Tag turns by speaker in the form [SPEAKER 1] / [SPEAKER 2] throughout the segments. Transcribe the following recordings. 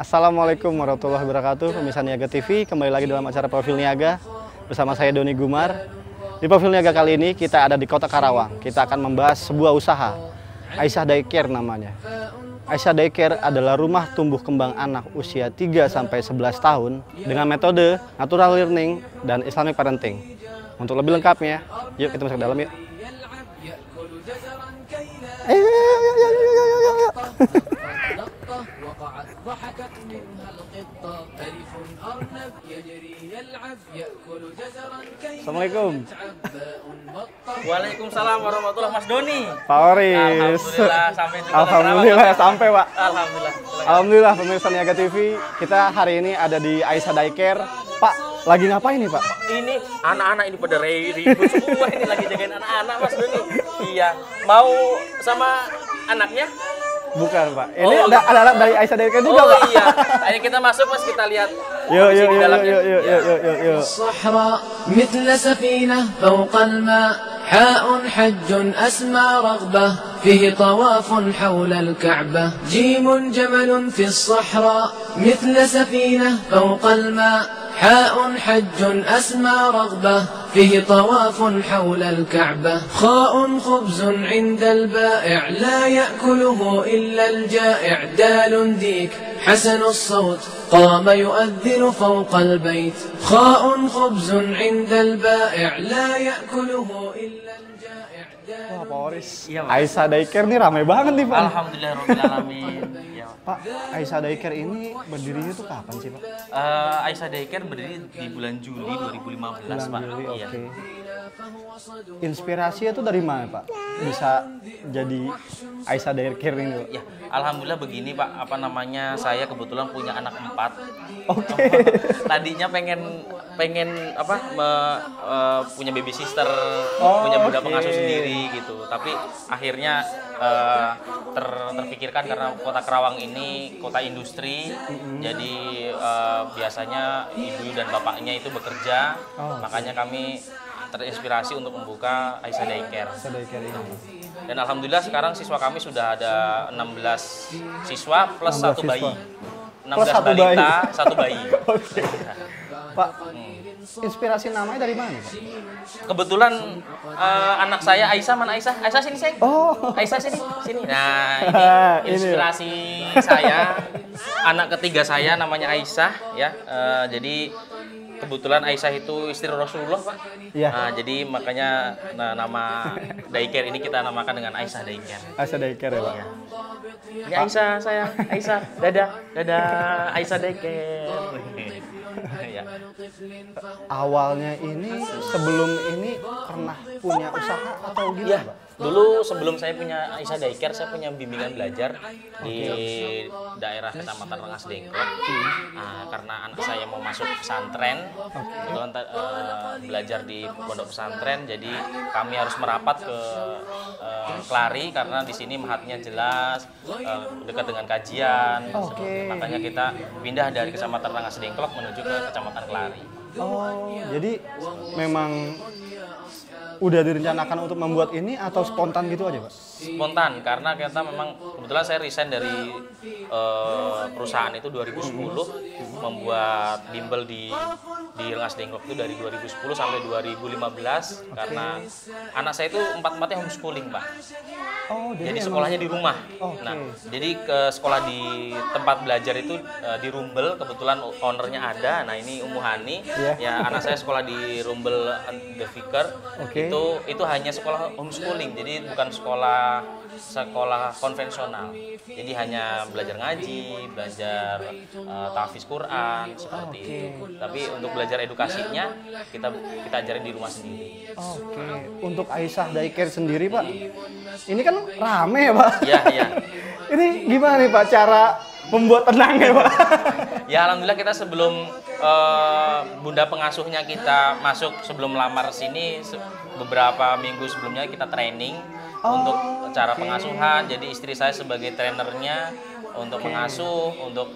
[SPEAKER 1] Assalamualaikum warahmatullahi wabarakatuh. Pemirsa Niaga TV, kembali lagi dalam acara Profil Niaga bersama saya Doni Gumar. Di Profil Niaga kali ini kita ada di Kota Karawang. Kita akan membahas sebuah usaha, Aisyah Daycare namanya. Aisyah Daycare adalah rumah tumbuh kembang anak usia 3-11 tahun dengan metode natural learning dan Islamic parenting. Untuk lebih lengkapnya, yuk kita masuk ke dalam yuk. Assalamualaikum.
[SPEAKER 2] Waalaikumsalam warahmatullahi Mas Doni.
[SPEAKER 1] Pak Oris.
[SPEAKER 2] Alhamdulillah sampai juga.
[SPEAKER 1] Alhamdulillah sampai, Pak.
[SPEAKER 2] Alhamdulillah.
[SPEAKER 1] Alhamdulillah pemirsa Niaga TV, kita hari ini ada di Aisyah Daycare. Pak, lagi ngapain nih, Pak?
[SPEAKER 2] Ini anak-anak ini pada ribut semua ini lagi jagain anak-anak Mas Doni. Iya, mau sama anaknya?
[SPEAKER 1] Bukan, Pak. Ini ada anak dari Aisyah Daycare juga, Pak.
[SPEAKER 2] Iya. Ayo kita masuk Mas, kita lihat.
[SPEAKER 1] Yuk.
[SPEAKER 3] الصحراء مثل سفينة فوق الماء حاء حج أسمى رغبة فيه طواف حول الكعبة جيم جمل في الصحراء مثل سفينة فوق الماء حاء حج أسمى رغبة فيه طواف حول الكعبة خاء خبز عند البائع لا يأكله إلا الجائع دال ديك حسن الصوت قام يؤذن فوق البيت خاء خبز عند البائع لا يأكله إلا الجائع
[SPEAKER 1] Wah, Pak Oris.
[SPEAKER 2] Iya, Pak.
[SPEAKER 1] Aisyah Daycare nih ramai banget nih, Pak.
[SPEAKER 2] Alhamdulillahirobbilalamin. Ya.
[SPEAKER 1] Pak, Aisyah Daycare ini berdirinya tuh kapan sih, Pak?
[SPEAKER 2] Aisyah Daycare berdiri di bulan Juli 2015, Pak.
[SPEAKER 1] Juli,
[SPEAKER 2] Iya.
[SPEAKER 1] oke. Inspirasinya tuh dari mana, Pak? Bisa jadi Aisyah Daycare ini, Pak?
[SPEAKER 2] Ya, alhamdulillah begini Pak, apa namanya, saya kebetulan punya anak 4.
[SPEAKER 1] Oke.
[SPEAKER 2] Tadinya pengen punya baby sister,
[SPEAKER 1] Oh,
[SPEAKER 2] punya bunda
[SPEAKER 1] oke.
[SPEAKER 2] pengasuh sendiri gitu. Tapi akhirnya terpikirkan karena kota Karawang ini kota industri, jadi biasanya ibu dan bapaknya itu bekerja,
[SPEAKER 1] Oh,
[SPEAKER 2] makanya kami terinspirasi untuk membuka Aisyah Daycare.
[SPEAKER 1] Aisyah Daycare ini.
[SPEAKER 2] Dan alhamdulillah sekarang siswa kami sudah ada 16 siswa plus
[SPEAKER 1] 16
[SPEAKER 2] 1 bayi.
[SPEAKER 1] siswa.
[SPEAKER 2] 16
[SPEAKER 1] Plus 1
[SPEAKER 2] balita,
[SPEAKER 1] bayi.
[SPEAKER 2] 1 bayi.
[SPEAKER 1] Oke. Pak, inspirasi namanya dari mana, Pak?
[SPEAKER 2] Kebetulan anak saya Aisyah, mana Aisyah? Aisyah sini, Sayang.
[SPEAKER 1] Oh.
[SPEAKER 2] Aisyah sini, sini. Nah,
[SPEAKER 1] Ini.
[SPEAKER 2] ini inspirasi saya. Anak ketiga saya namanya Aisyah ya. Jadi kebetulan Aisyah itu istri Rasulullah, Pak.
[SPEAKER 1] Iya.
[SPEAKER 2] Nah, jadi makanya nama Daycare ini kita namakan dengan Aisyah Daycare.
[SPEAKER 1] Aisyah Daycare ya, Pak?
[SPEAKER 2] Iya. Ini Aisyah, sayang. Aisyah, dadah. Dadah, Aisyah Daycare. Ya.
[SPEAKER 1] Awalnya ini, sebelum ini pernah punya usaha atau
[SPEAKER 2] Iya,
[SPEAKER 1] gimana, Pak?
[SPEAKER 2] dulu sebelum saya punya Aisyah Daycare, saya punya bimbingan belajar di daerah Kecamatan Rengas Dengklok. Nah, karena anak saya mau masuk pesantren, kebetulan belajar di pondok pesantren, jadi kami harus merapat ke Klari karena di sini mahatnya jelas, dekat dengan kajian.
[SPEAKER 1] Oke.
[SPEAKER 2] Makanya kita pindah dari Kecamatan Rengas Dengklok menuju ke Kecamatan Klari.
[SPEAKER 1] Oh, jadi memang udah direncanakan untuk membuat ini atau spontan gitu aja, Pak?
[SPEAKER 2] Spontan, karena kita memang kebetulan saya resign dari perusahaan itu 2010, membuat bimbel di Rengas Dengklok itu dari 2010 sampai 2015 karena anak saya itu empat-empatnya homeschooling, Pak.
[SPEAKER 1] Oh,
[SPEAKER 2] Jadi sekolahnya di rumah.
[SPEAKER 1] Oke.
[SPEAKER 2] Nah, jadi ke sekolah di tempat belajar itu di Rumbel, kebetulan ownernya ada. Nah, ini Umu Hani.
[SPEAKER 1] Iya.
[SPEAKER 2] Ya, anak saya sekolah di Rumbel The Vicar.
[SPEAKER 1] Oke.
[SPEAKER 2] Itu hanya sekolah homeschooling, jadi bukan sekolah konvensional. Jadi hanya belajar ngaji, belajar tahfiz Quran seperti itu. Tapi untuk belajar edukasinya kita ajarin di rumah sendiri.
[SPEAKER 1] Oke. Untuk Aisyah Daycare sendiri, Pak, ini kan rame ya, Pak?
[SPEAKER 2] Iya, iya.
[SPEAKER 1] Ini gimana nih, Pak, cara membuat tenangnya, Pak?
[SPEAKER 2] Ya alhamdulillah kita sebelum bunda pengasuhnya kita masuk, sebelum lamar sini beberapa minggu sebelumnya kita training untuk cara pengasuhan. Jadi istri saya sebagai trainernya untuk mengasuh, untuk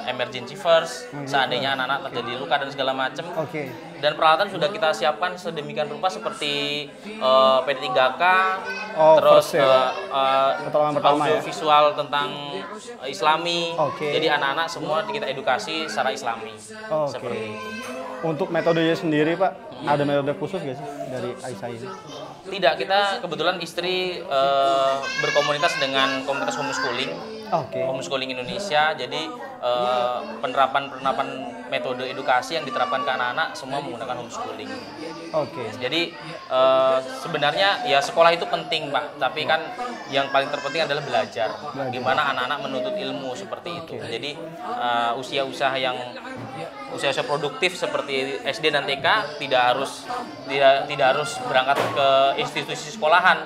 [SPEAKER 2] emergency first, seandainya anak-anak terjadi luka dan segala macam.
[SPEAKER 1] Oke.
[SPEAKER 2] Dan peralatan sudah kita siapkan sedemikian rupa seperti PD3K, terus
[SPEAKER 1] first ya, pertolongan pertama
[SPEAKER 2] audio
[SPEAKER 1] ya.
[SPEAKER 2] visual tentang Islami.
[SPEAKER 1] Oke.
[SPEAKER 2] Jadi anak-anak semua kita edukasi secara Islami.
[SPEAKER 1] Oke.
[SPEAKER 2] Seperti itu.
[SPEAKER 1] Untuk metodenya sendiri Pak, ada metode khusus nggak sih dari Aisyah ini?
[SPEAKER 2] Tidak, kita kebetulan istri berkomunitas dengan komunitas homeschooling.
[SPEAKER 1] Oke.
[SPEAKER 2] Homeschooling Indonesia, jadi penerapan metode edukasi yang diterapkan ke anak-anak semua menggunakan homeschooling.
[SPEAKER 1] Oke.
[SPEAKER 2] Jadi sebenarnya ya sekolah itu penting Pak, tapi kan yang paling terpenting adalah belajar. Gimana anak-anak menuntut ilmu seperti itu. Jadi usia-usia produktif seperti SD dan TK tidak harus berangkat ke institusi sekolahan,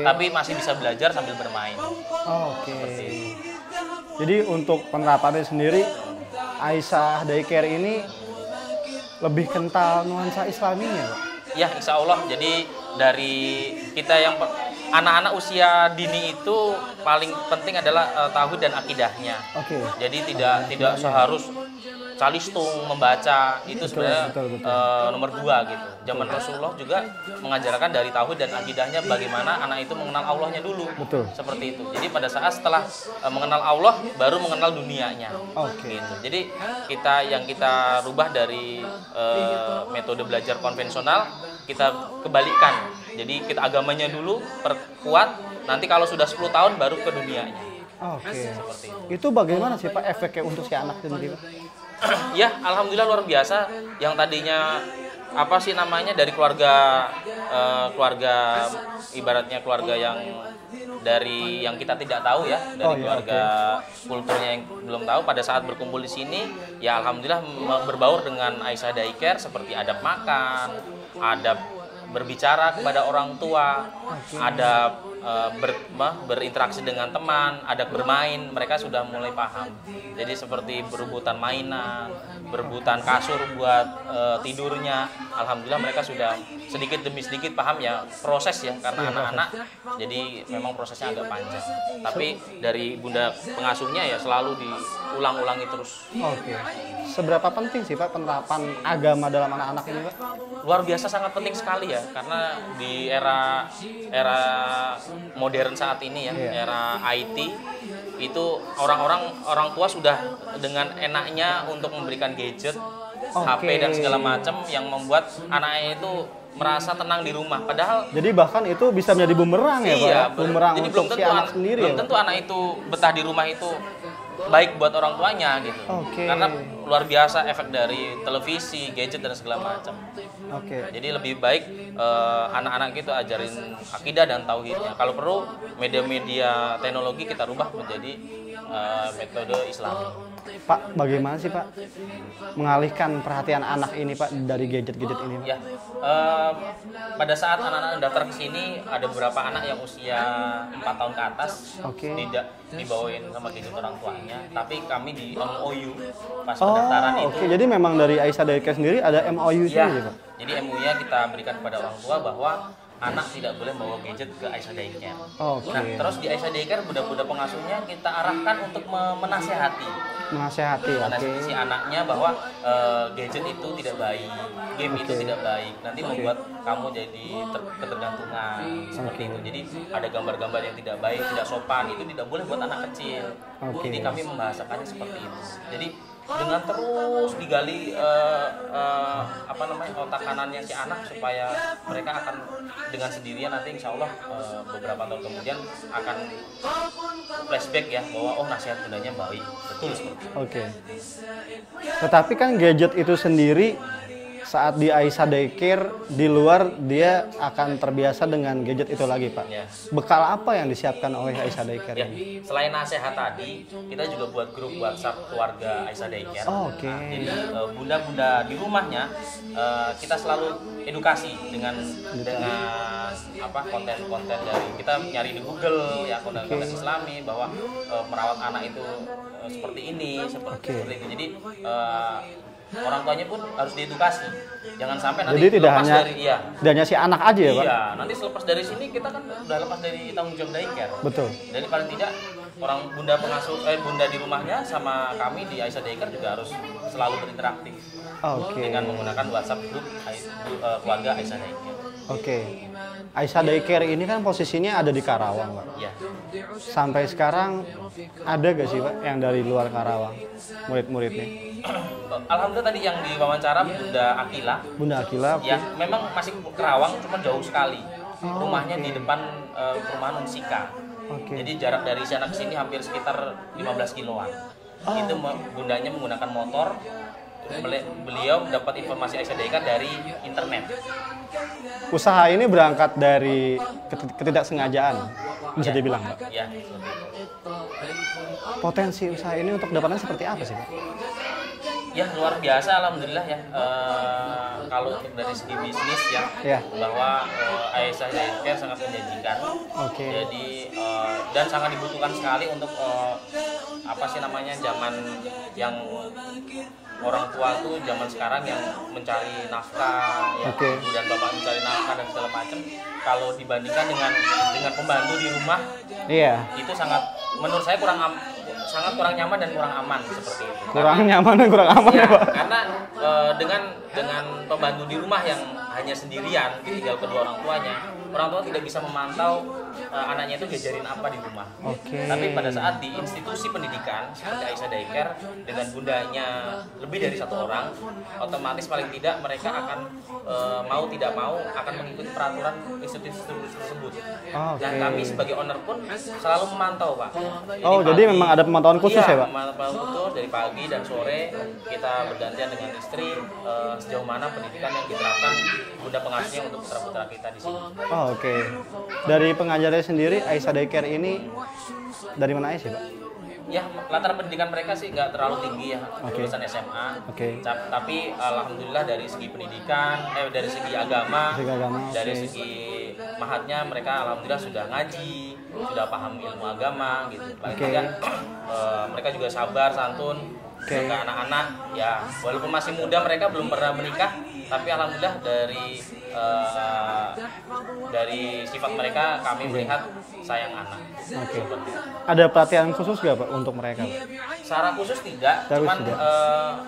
[SPEAKER 2] tapi masih bisa belajar sambil bermain.
[SPEAKER 1] Oke. Jadi untuk penerapannya sendiri, Aisyah Daycare ini lebih kental nuansa Islaminya, Pak?
[SPEAKER 2] Ya, insya Allah. Jadi dari kita yang anak-anak usia dini itu paling penting adalah tauhid dan akidahnya.
[SPEAKER 1] Oke.
[SPEAKER 2] Jadi tidak seharus calistung membaca itu sebenarnya
[SPEAKER 1] betul.
[SPEAKER 2] nomor 2 gitu. Zaman Rasulullah juga mengajarkan dari tauhid dan akidahnya bagaimana anak itu mengenal Allahnya dulu.
[SPEAKER 1] Betul.
[SPEAKER 2] Seperti itu. Jadi pada saat setelah mengenal Allah baru mengenal dunianya.
[SPEAKER 1] Oke.
[SPEAKER 2] Gitu. Jadi kita rubah dari metode belajar konvensional, kita kebalikan. Jadi kita agamanya dulu perkuat, nanti kalau sudah 10 tahun baru ke dunianya.
[SPEAKER 1] Oke.
[SPEAKER 2] Seperti itu.
[SPEAKER 1] Itu bagaimana sih Pak efeknya untuk si anak sendiri, Pak?
[SPEAKER 2] Ya, alhamdulillah luar biasa. Yang tadinya apa sih namanya dari keluarga ibaratnya keluarga yang dari yang kita tidak tahu ya, dari keluarga kulturnya yang belum tahu, pada saat berkumpul di sini ya alhamdulillah berbaur dengan Aisyah Daycare seperti adab makan, adab berbicara kepada orang tua, adab berinteraksi dengan teman, adab bermain, mereka sudah mulai paham. Jadi seperti berebutan mainan, berebutan kasur buat tidurnya, alhamdulillah mereka sudah sedikit demi sedikit paham ya, proses ya, karena anak-anak jadi memang prosesnya agak panjang. Tapi dari bunda pengasuhnya ya selalu diulang-ulangi terus.
[SPEAKER 1] Oke. Seberapa penting sih Pak penerapan agama dalam anak-anak ini, Pak?
[SPEAKER 2] Luar biasa, sangat penting sekali ya, karena di era modern saat ini ya, era IT itu orang tua sudah dengan enaknya untuk memberikan gadget, HP dan segala macam yang membuat anaknya itu merasa tenang di rumah. Padahal
[SPEAKER 1] jadi bahkan itu bisa menjadi bumerang ya, Pak? Bumerang
[SPEAKER 2] jadi
[SPEAKER 1] untuk si anak sendiri ya,
[SPEAKER 2] belum tentu anak itu betah di rumah itu baik buat orang tuanya gitu. Karena luar biasa efek dari televisi, gadget dan segala macam. Jadi lebih baik anak-anak itu ajarin akidah dan tauhidnya. Kalau perlu media-media teknologi kita rubah menjadi metode Islami.
[SPEAKER 1] Pak, bagaimana sih Pak mengalihkan perhatian anak ini Pak dari gadget-gadget ini, Pak?
[SPEAKER 2] Ya, pada saat anak-anak daftar ke sini ada beberapa anak yang usia 4 tahun ke atas tidak dibawain sama gadget orang tuanya, tapi kami di MOU pas pendaftaran itu.
[SPEAKER 1] Jadi memang dari Aisyah Daycare sendiri ada MOU sendiri, Pak?
[SPEAKER 2] Jadi MOU-nya kita berikan kepada orang tua bahwa anak tidak boleh bawa gadget ke Aisyah Daycare. Nah, terus di Aisyah Daycare budak-budak pengasuhnya kita arahkan untuk menasehati si anaknya bahwa gadget itu tidak baik, game itu tidak baik, nanti membuat kamu jadi ketergantungan seperti itu. Jadi ada gambar-gambar yang tidak baik, tidak sopan, itu tidak boleh buat anak kecil. Jadi kami membahasakannya seperti itu. Jadi dengan terus digali otak kanannya si anak supaya mereka akan dengan sendirinya nanti insya Allah beberapa tahun kemudian akan flashback ya bahwa nasihat bundanya baik, betul seperti itu.
[SPEAKER 1] Tetapi kan gadget itu sendiri saat di Aisyah Daycare di luar dia akan terbiasa dengan gadget itu lagi, Pak. Bekal apa yang disiapkan oleh Aisyah Daycare ini?
[SPEAKER 2] Selain nasihat tadi, kita juga buat grup WhatsApp keluarga Aisyah Daycare. Jadi bunda-bunda di rumahnya kita selalu edukasi dengan konten-konten dari kita nyari di Google ya, konten Islami bahwa merawat anak itu seperti ini, seperti itu. Jadi orang tuanya pun harus diedukasi, jangan sampai nanti
[SPEAKER 1] jadi tidak hanya si anak aja ya, Pak?
[SPEAKER 2] Iya, nanti selepas dari sini kita kan udah lepas dari tanggung jawab daycare.
[SPEAKER 1] Betul.
[SPEAKER 2] Jadi paling tidak orang bunda pengasuh bunda di rumahnya sama kami di Aisyah Daycare juga harus selalu berinteraktif dengan menggunakan WhatsApp grup keluarga Aisyah Daycare.
[SPEAKER 1] Oke. Aisyah Daycare ini kan posisinya ada di Karawang, Pak.
[SPEAKER 2] Ya.
[SPEAKER 1] Sampai sekarang ada gak sih, Pak, yang dari luar Karawang, murid-muridnya?
[SPEAKER 2] Alhamdulillah tadi yang diwawancara Bunda Akila.
[SPEAKER 1] Bunda Akila.
[SPEAKER 2] Ya, memang masih Karawang, cuma jauh sekali. Rumahnya di depan perumahan Unsika. Jadi jarak dari sana ke sini hampir sekitar 15 kiloan. Itu bundanya menggunakan motor. Beliau dapat informasi Aisyah Daycare dari internet.
[SPEAKER 1] Usaha ini berangkat dari ketidaksengajaan, bisa dibilang, Pak.
[SPEAKER 2] Ya.
[SPEAKER 1] Potensi usaha ini untuk kedepannya seperti apa sih, Pak?
[SPEAKER 2] Ya, luar biasa, alhamdulillah ya. Kalau untuk dari segi bisnis ya. Bahwa Aisyah Daycare sangat menjanjikan. Jadi dan sangat dibutuhkan sekali untuk zaman yang orang tua tuh zaman sekarang yang mencari nafkah, ya, ibu dan bapak mencari nafkah dan segala macam. Kalau dibandingkan dengan pembantu di rumah, itu sangat menurut saya sangat kurang nyaman dan kurang aman seperti itu.
[SPEAKER 1] Nyaman dan kurang aman ya, Pak.
[SPEAKER 2] Karena dengan pembantu di rumah yang hanya sendirian ditinggal kedua orang tuanya, orang tua tidak bisa memantau anaknya itu diajarin apa di rumah. Tapi pada saat di institusi pendidikan seperti Aisyah Daycare dengan bundanya lebih dari satu orang, otomatis paling tidak mereka akan mau tidak mau akan mengikuti peraturan institusi tersebut. Dan kami sebagai owner pun selalu memantau, Pak.
[SPEAKER 1] Jadi memang ada pemantauan khusus ya, Pak?
[SPEAKER 2] Pemantauan khusus dari pagi dan sore kita bergantian dengan istri sejauh mana pendidikan yang diterapkan bunda pengasuhnya untuk putra-putra kita di sini.
[SPEAKER 1] Dari pengajarnya sendiri, Aisyah Daycare ini dari mana aja sih, Pak?
[SPEAKER 2] Ya, latar pendidikan mereka sih nggak terlalu tinggi ya, lulusan SMA. Tapi alhamdulillah dari segi pendidikan, dari segi agama, dari segi mahatnya mereka alhamdulillah sudah ngaji, sudah paham ilmu agama gitu. Paling tidak mereka juga sabar, santun. Ke anak-anak ya, walaupun masih muda mereka belum pernah menikah, tapi alhamdulillah dari sifat mereka kami melihat sayang anak.
[SPEAKER 1] Ada pelatihan khusus nggak, Pak, untuk mereka?
[SPEAKER 2] Secara khusus tidak, cuman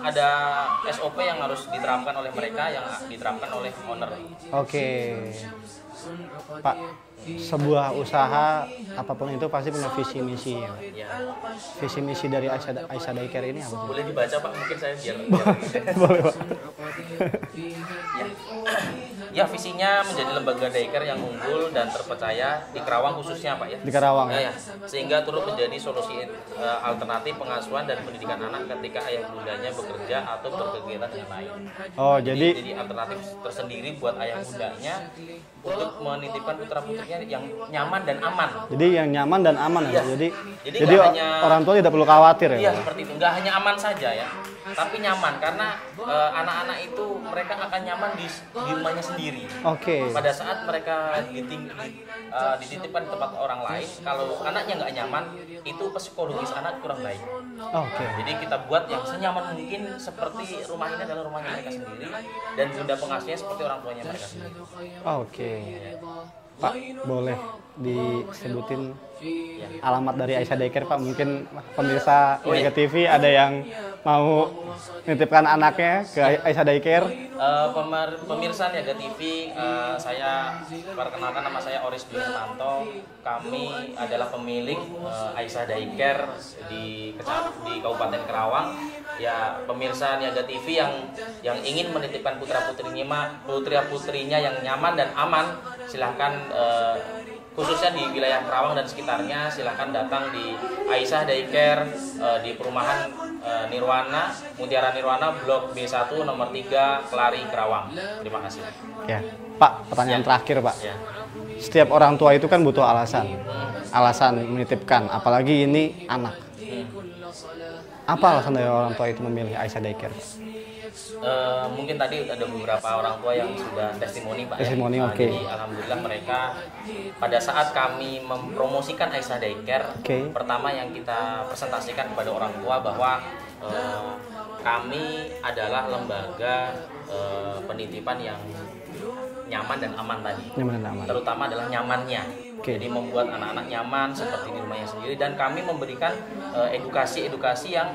[SPEAKER 2] ada SOP yang harus diterapkan oleh mereka, yang diterapkan oleh owner.
[SPEAKER 1] Pak, sebuah usaha apapun itu pasti punya visi misi ya. Visi misi dari Aisyah Daycare ini apa sih?
[SPEAKER 2] Boleh dibaca, Pak, mungkin saya biar
[SPEAKER 1] boleh, Pak.
[SPEAKER 2] Ya, visinya menjadi lembaga daycare yang unggul dan terpercaya di Karawang khususnya, Pak, ya.
[SPEAKER 1] Di Karawang ya.
[SPEAKER 2] Sehingga turut menjadi solusi alternatif pengasuhan dan pendidikan anak ketika ayah bundanya bekerja atau berkegiatan yang lain. Jadi alternatif tersendiri buat ayah bundanya untuk menitipkan putra-putrinya yang nyaman dan aman.
[SPEAKER 1] Jadi yang nyaman dan aman ya. Jadi
[SPEAKER 2] hanya,
[SPEAKER 1] orang tua tidak perlu khawatir ya.
[SPEAKER 2] Iya, seperti itu. Nggak hanya aman saja ya, tapi nyaman karena anak-anak itu mereka akan nyaman di rumahnya sendiri. Pada saat mereka dititipkan di tempat orang lain, kalau anaknya nggak nyaman, itu psikologis anak kurang baik. Jadi kita buat yang senyaman mungkin seperti rumah ini adalah rumahnya mereka sendiri dan bunda pengasuhnya seperti orang tuanya mereka sendiri.
[SPEAKER 1] Pak, boleh disebutin alamat dari Aisyah Daycare, Pak? Mungkin pemirsa Niaga TV ada yang mau nitipkan anaknya ke Aisyah Daycare.
[SPEAKER 2] Pemirsa Niaga TV, saya perkenalkan, nama saya Oris Dwi Hermanto. Kami adalah pemilik Aisyah Daycare di Kabupaten Karawang. Ya, pemirsa Niaga TV yang ingin menitipkan putra-putrinya yang nyaman dan aman, silahkan khususnya di wilayah Karawang dan sekitarnya, silahkan datang di Aisyah Daycare di perumahan Mutiara Nirwana Blok B1 nomor 3 Kelari Karawang. Terima kasih.
[SPEAKER 1] Ya, Pak, pertanyaan terakhir, Pak. Setiap orang tua itu kan butuh alasan menitipkan, apalagi ini anak. Apa alasan dari orang tua itu memilih Aisyah Daycare?
[SPEAKER 2] Mungkin tadi ada beberapa orang tua yang sudah testimoni, Pak. Jadi alhamdulillah mereka pada saat kami mempromosikan Aisyah Daycare, pertama yang kita presentasikan kepada orang tua bahwa kami adalah lembaga penitipan yang nyaman dan aman tadi. Terutama adalah nyamannya. Jadi membuat anak-anak nyaman seperti di rumahnya sendiri, dan kami memberikan edukasi-edukasi yang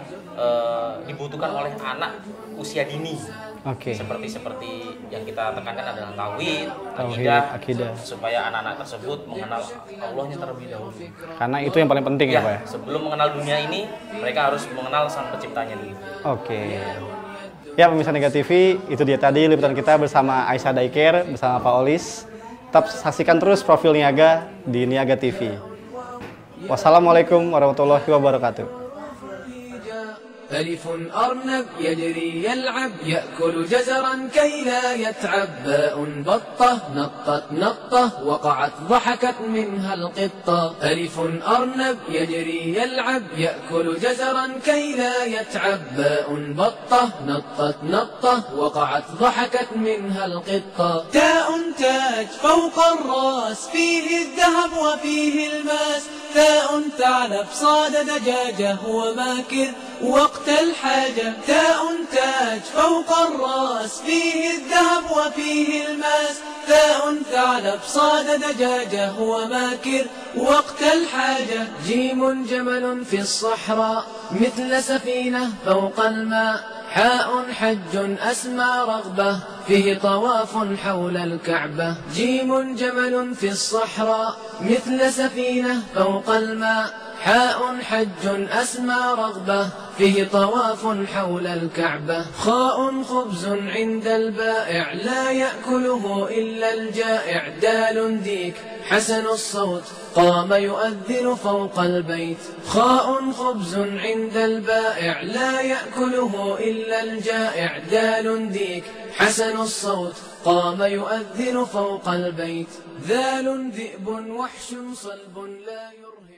[SPEAKER 2] dibutuhkan oleh anak usia dini. Seperti yang kita tekankan adalah tauhid, akidah, supaya anak-anak tersebut mengenal Allahnya terlebih dahulu.
[SPEAKER 1] Karena itu yang paling penting ya Pak ya?
[SPEAKER 2] Sebelum mengenal dunia ini, mereka harus mengenal Sang Penciptanya dulu.
[SPEAKER 1] Ya pemirsa Niaga TV, itu dia tadi liputan kita bersama Aisyah Daycare, bersama Pak Olis. Tetap saksikan terus profil Niaga di Niaga TV. Wassalamualaikum warahmatullahi wabarakatuh.
[SPEAKER 3] ألف أرنب يجري يلعب يأكل جزرا كي لا يتعب. باء بطة نطت نطة وقعت ضحكت منها القطة. ألف أرنب يجري يلعب يأكل جزرا كي لا يتعب. باء بطة نطت نطة وقعت ضحكت منها القطة. تاء تاج فوق الراس فيه الذهب وفيه الماس. ثاء ثعلب صاد دجاجة هو ماكر وقت الحاجة. تاء تاج فوق الراس فيه الذهب وفيه الماس. ثاء ثعلب صاد دجاجة هو ماكر وقت الحاجة. جيم جمل في الصحراء مثل سفينة فوق الماء. حاء حج أسمى رغبة فيه طواف حول الكعبة. جيم جمل في الصحراء مثل سفينة فوق الماء. حاء حج أسمى رغبة فيه طواف حول الكعبة. خاء خبز عند البائع لا يأكله إلا الجائع. دال ديك حسن الصوت قام يؤذن فوق البيت. خاء خبز عند البائع لا يأكله إلا الجائع. دال ديك حسن الصوت قام يؤذن فوق البيت. ذال ذئب وحش صلب لا يرهب.